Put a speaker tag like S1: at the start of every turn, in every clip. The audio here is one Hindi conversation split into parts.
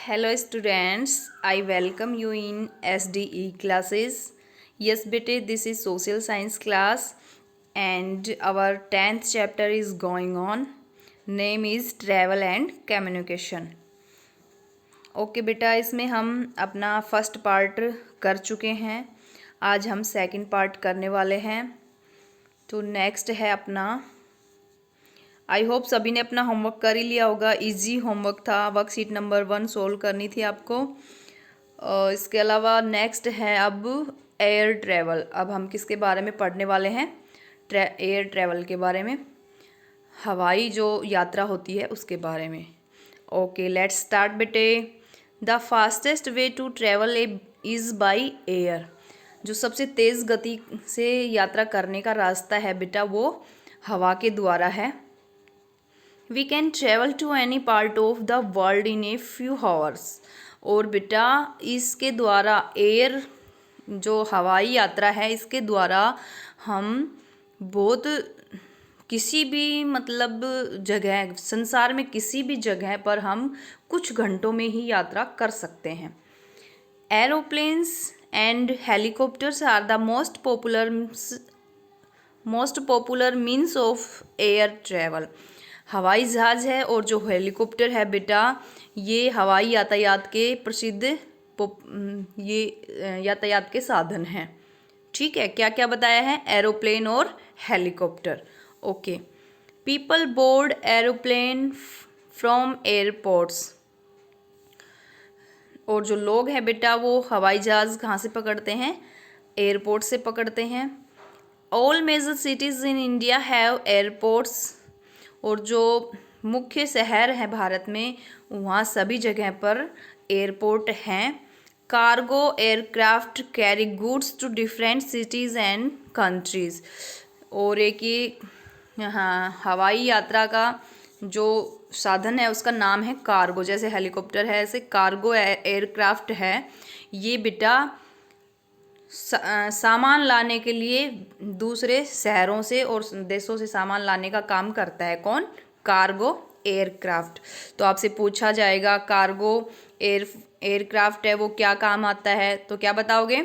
S1: Hello students, I welcome you in SDE classes. Yes bete, this is social science class and our 10th chapter is going on. Name is travel and communication. Okay बेटा, इसमें हम अपना फर्स्ट पार्ट कर चुके हैं। आज हम सेकंड पार्ट करने वाले हैं। तो नेक्स्ट है अपना, आई होप सभी ने अपना होमवर्क कर ही लिया होगा। इजी होमवर्क था, वर्कशीट नंबर 1 सोल्व करनी थी आपको। इसके अलावा नेक्स्ट है अब एयर ट्रैवल। अब हम किसके बारे में पढ़ने वाले हैं? एयर ट्रैवल के बारे में, हवाई जो यात्रा होती है उसके बारे में। ओके लेट्स स्टार्ट बेटे। The fastest way to travel is by air. जो सबसे तेज़ गति से यात्रा करने का रास्ता है बेटा वो हवा के द्वारा है। We can travel to any part of the world in a few hours. और बेटा इसके द्वारा, एयर जो हवाई यात्रा है इसके द्वारा हम बहुत किसी भी जगह, संसार में किसी भी जगह पर हम कुछ घंटों में ही यात्रा कर सकते हैं। Aeroplanes and helicopters are the most popular means of air travel. हवाई जहाज़ है और जो हेलीकॉप्टर है बेटा ये हवाई यातायात के प्रसिद्ध यातायात के साधन हैं। ठीक है, क्या क्या बताया है? एरोप्लेन और helicopter. Okay, people board aeroplane from airports. और जो लोग हैं बेटा वो हवाई जहाज़ कहाँ से पकड़ते हैं? एयरपोर्ट से पकड़ते हैं। All major cities in India have airports. और जो मुख्य शहर हैं भारत में वहाँ सभी जगह पर एयरपोर्ट हैं। Cargo aircraft carry goods to different cities and countries. और एक ये हवाई यात्रा का जो साधन है उसका नाम है कार्गो। जैसे हेलीकॉप्टर है ऐसे कार्गो एयरक्राफ्ट है। ये बेटा सामान लाने के लिए दूसरे शहरों से और देशों से सामान लाने का काम करता है। कौन? Cargo aircraft. तो आपसे पूछा जाएगा कार्गो एयरक्राफ्ट है वो क्या काम आता है, तो क्या बताओगे?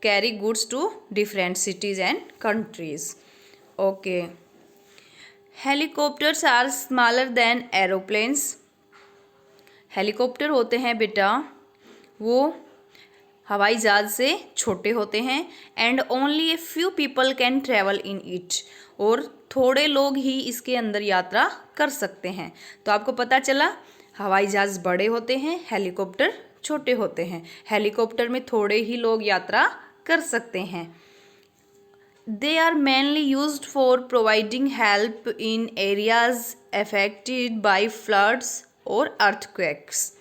S1: Carry goods to different cities and countries. Okay, helicopters are smaller than aeroplanes. Helicopter होते हैं बेटा वो हवाई जहाज से छोटे होते हैं। And only a few people can travel in it. और थोड़े लोग ही इसके अंदर यात्रा कर सकते हैं। तो आपको पता चला हवाई जहाज बड़े होते हैं, हेलीकॉप्टर छोटे होते हैं। हेलीकॉप्टर में थोड़े ही लोग यात्रा कर सकते हैं। They are mainly used for providing help in areas affected by floods और अर्थक्वेक्स।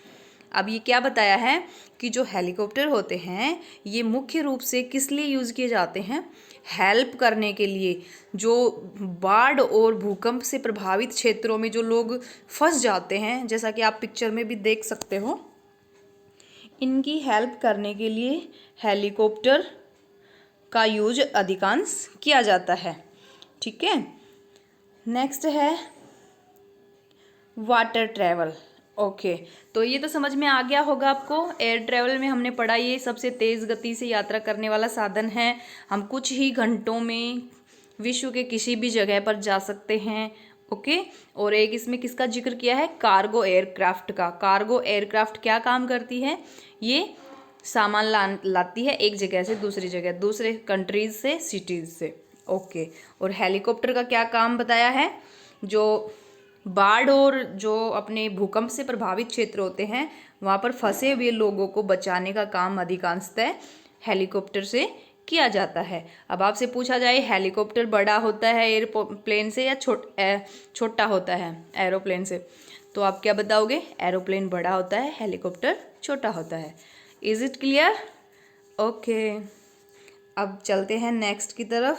S1: अब ये क्या बताया है कि जो हेलीकॉप्टर होते हैं ये मुख्य रूप से किस लिए यूज़ किए जाते हैं? हेल्प करने के लिए। जो बाढ़ और भूकंप से प्रभावित क्षेत्रों में जो लोग फंस जाते हैं, जैसा कि आप पिक्चर में भी देख सकते हो, इनकी हेल्प करने के लिए हेलीकॉप्टर का यूज अधिकांश किया जाता है। ठीक है, नेक्स्ट है वाटर ट्रैवल। ओके, तो ये तो समझ में आ गया होगा आपको। एयर ट्रैवल में हमने पढ़ा ये सबसे तेज़ गति से यात्रा करने वाला साधन है। हम कुछ ही घंटों में विश्व के किसी भी जगह पर जा सकते हैं। ओके, और एक इसमें किसका जिक्र किया है? कार्गो एयरक्राफ्ट का। कार्गो एयरक्राफ्ट क्या काम करती है? ये सामान लाती है एक जगह से दूसरी जगह, दूसरे कंट्रीज से, सिटीज़ से। ओके, और हेलीकॉप्टर का क्या काम बताया है? जो बाढ़ और जो अपने भूकंप से प्रभावित क्षेत्र होते हैं वहाँ पर फंसे हुए लोगों को बचाने का काम अधिकांशतः हेलीकॉप्टर से किया जाता है। अब आपसे पूछा जाए हेलीकॉप्टर बड़ा होता है एयरप्लेन से या छोटा होता है एरोप्लेन से, तो आप क्या बताओगे? एरोप्लेन बड़ा होता है, हेलीकॉप्टर छोटा होता है। Is it clear? ओके, अब चलते हैं नेक्स्ट की तरफ।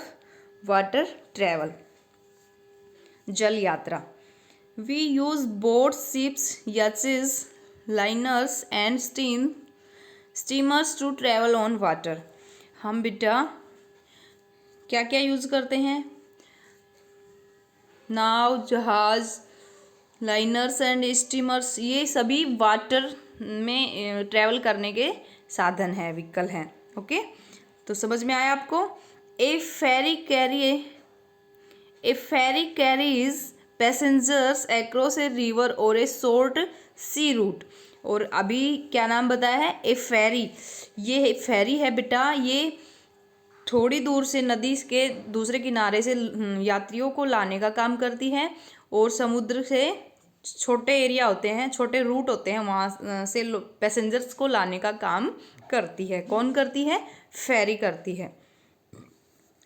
S1: वाटर ट्रैवल, जल यात्रा। We use boats, ships, yachts, liners and steamers to travel on water. हम बेटा क्या क्या यूज़ करते हैं? नाव, जहाज़, लाइनर्स एंड स्टीमर्स, ये सभी वाटर में ट्रैवल करने के साधन है, व्हीकल हैं। ओके, तो समझ में आया आपको। A ferry carries passengers across a river और ए शॉर्ट सी रूट। और अभी क्या नाम बताया है, ए फेरी। ये फेरी है बेटा, ये थोड़ी दूर से नदी के दूसरे किनारे से यात्रियों को लाने का काम करती है, और समुद्र से छोटे एरिया होते हैं, छोटे रूट होते हैं, वहाँ से पैसेंजर्स को लाने का काम करती है। कौन करती है, फेरी करती है।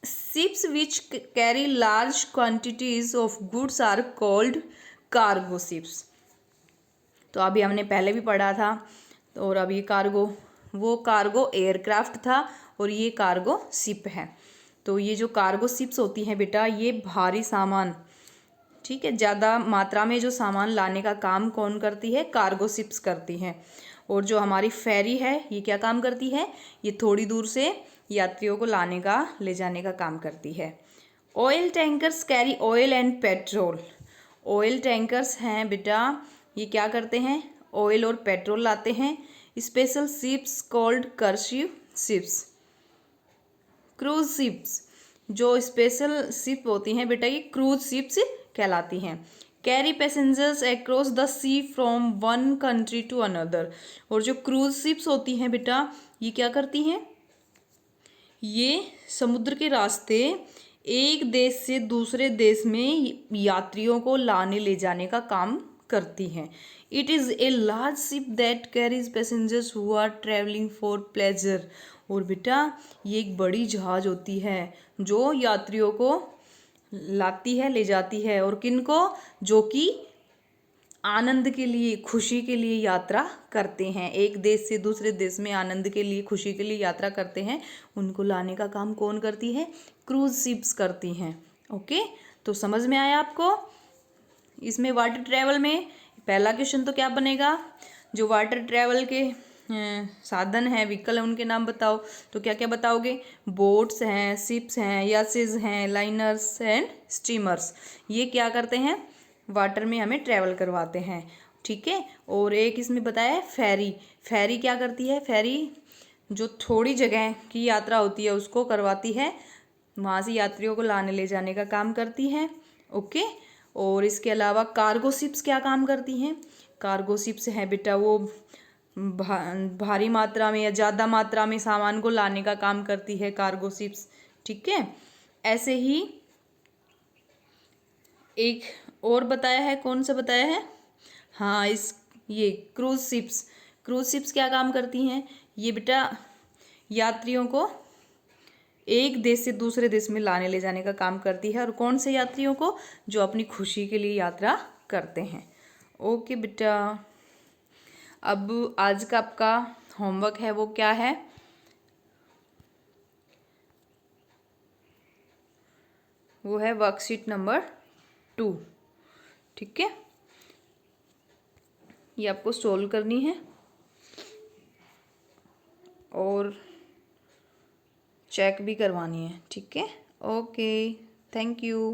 S1: Ships which carry large quantities of goods are called cargo ships. तो अभी हमने पहले भी पढ़ा था, और अभी कार्गो, वो कार्गो एयरक्राफ्ट था और ये कार्गो शिप है। तो ये जो कार्गो शिप्स होती हैं बेटा, ये भारी सामान, ठीक है, ज़्यादा मात्रा में जो सामान लाने का काम कौन करती है, कार्गो शिप्स करती हैं। और जो हमारी फेरी है, ये क्या काम करती है, ये थोड़ी दूर से यात्रियों को लाने का, ले जाने का काम करती है। Oil tankers carry oil and petrol. Oil tankers हैं बेटा, ये क्या करते हैं, ऑयल और पेट्रोल लाते हैं। Special ships called cruise ships. Cruise ships, जो स्पेशल शिप होती हैं बेटा, ये क्रूज शिप्स कहलाती हैं। Carry passengers across the sea from one country to another. और जो क्रूज शिप्स होती हैं बेटा, ये क्या करती हैं, ये समुद्र के रास्ते एक देश से दूसरे देश में यात्रियों को लाने ले जाने का काम करती हैं। It is a large ship that carries passengers who are travelling for pleasure. और बेटा, ये एक बड़ी जहाज होती है जो यात्रियों को लाती है, ले जाती है, और किनको, जो कि आनंद के लिए, खुशी के लिए यात्रा करते हैं, एक देश से दूसरे देश में आनंद के लिए, खुशी के लिए यात्रा करते हैं, उनको लाने का काम कौन करती है, क्रूज शिप्स करती हैं। ओके, तो समझ में आया आपको। इसमें वाटर ट्रैवल में पहला क्वेश्चन तो क्या बनेगा, जो वाटर ट्रैवल के साधन हैं, व्हीकल हैं, उनके नाम बताओ। तो क्या क्या बताओगे, बोट्स हैं, शिप्स हैं, यासेस हैं, लाइनर्स एंड स्टीमर्स। ये क्या करते हैं, वाटर में हमें ट्रैवल करवाते हैं, ठीक है। और एक इसमें बताया है फेरी। फेरी क्या करती है, फेरी जो थोड़ी जगह की यात्रा होती है उसको करवाती है, वहाँ से यात्रियों को लाने ले जाने का काम करती है। ओके, और इसके अलावा कार्गो शिप्स क्या काम करती हैं, कार्गो शिप्स हैं बेटा, वो भारी मात्रा में या ज़्यादा मात्रा में सामान को लाने का काम करती है कार्गो शिप्स, ठीक है। ऐसे ही एक और बताया है, कौन सा बताया है, हाँ, ये क्रूज शिप्स। क्रूज शिप्स क्या काम करती हैं, ये बेटा यात्रियों को एक देश से दूसरे देश में लाने ले जाने का काम करती है। और कौन से यात्रियों को, जो अपनी खुशी के लिए यात्रा करते हैं। ओके बेटा, अब आज का आपका होमवर्क है वो क्या है, वो है वर्कशीट नंबर 2, ठीक है। ये आपको सोल्व करनी है और चेक भी करवानी है, ठीक है। Okay, thank you.